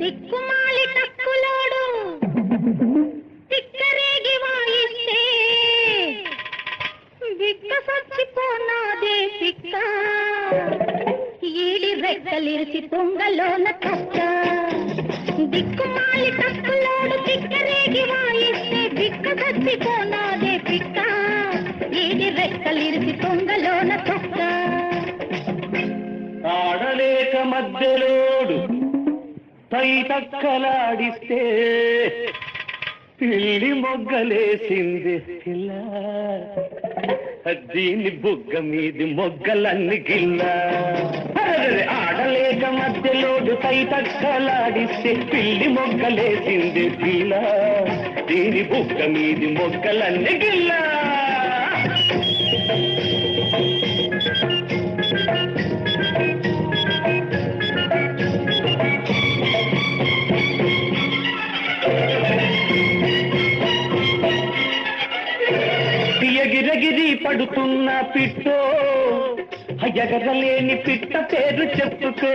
దిక్కుమాలి తక్కులోడు తిక్కరేగి వాయిస్తే బిక్క సచ్చిపోనాదే పిక్క ఈడి రెక్కలిరిసి తొంగలోన తక్క దిక్కుమాలి తక్కులోడు తిక్కరేగి వాయిస్తే బిక్క సచ్చిపోనాదే పిక్క ఈడి రెక్కలిరిసి తొంగలోన తక్క ఆడలేక మధ్యలోడు పై తక్కలాడిస్తే పిల్లి మొగ్గలేసింది పిల్ల దీని బుగ్గ మీది మొగ్గలన్నీ గిల్ల ఆడలేక మధ్యలోడు పై తక్కలాడిస్తే పిల్లి మొగ్గలేసింది పిల్ల దీని బుగ్గ మీది మొగ్గలన్నీ గిల్ల ఎగిరెగిరి పడుతున్న పిట్టో ఎగరలేని పిట్ట పేరు చెప్పుకో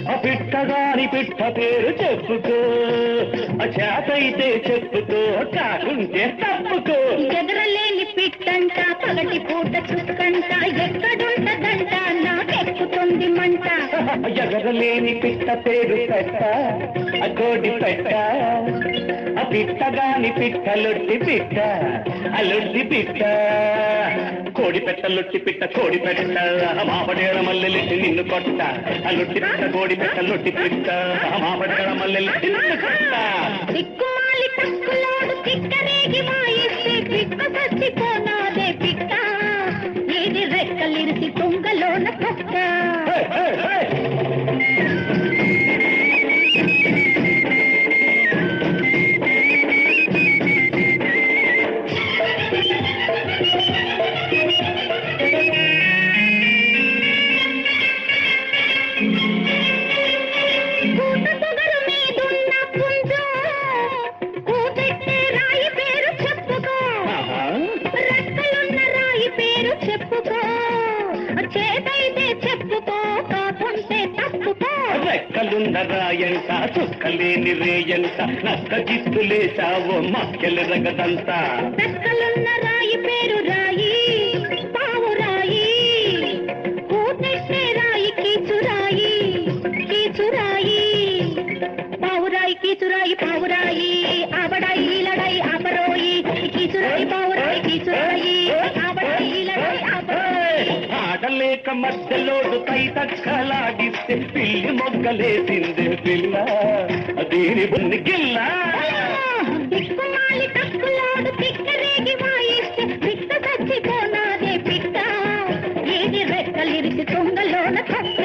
ఆ పిట్టగాని పిట్ట పేరు చెప్పుకో చేతైతే చెప్పుకో కాకుంటే తప్పుకో ఎగరలేని పిట్టంట పగటి పూట చుక్కంట ఎక్కడుంటదంట నాకెక్కుతుంది మంట ఎగరలేని పిట్ట పేరు పెట్ట ఆ కోడి పెట్ట ఆ పిట్టగాని పిట్ట లొట్టి పిట్ట ఆ లొట్టి పిట్ట కోడి పెట్ట లొట్టి పిట్ట కోడి పెట్ట మాపడేళ మల్లెలెట్టి నిన్ను కొట్ట ఆ లొట్టి పిట్ట కోడి పెట్ట లొట్టి పిట్ట మాపడేళ మల్లెలెట్టి నిన్ను కొట్ట దిక్కుమాలి తక్కులోడు తిక్కరేగి వాయిస్తే పిక్క సచ్చిపోనాదే పిక్క ఇది రెక్కలిరిసి తుంగలోన తొక్క రెక్కలున్న రాయంట చుక్కలేని రేయంట నక్క జిత్తులేసావో మక్కెలు రగదంతా రెక్కలున్న రాయి పేరు రాయి పావు రాయి కూతెట్టే రాయి కీచురాయి కీచురాయి పావురాయి కీచురాయి పావురాయి ఆబడాయి ఈలడాయి ఆపరోయి కీచురాయి పావురాయి కీచురాయి ఆబడాయి ఈలడాయి ఆపరోయి ఆడలేక మధ్యలోడు పై తక్కలాడిస్తే పిల్లి మొగ్గలేసింది పిల్ల దీని బున్ని గిల్ల దిక్కుమాలి తక్కులోడు తిక్కరేగి వాయిస్తే పిక్క సచ్చిపోనాదే పిక్క ఏది రెక్కలిరిసి తొంగలోన తక్క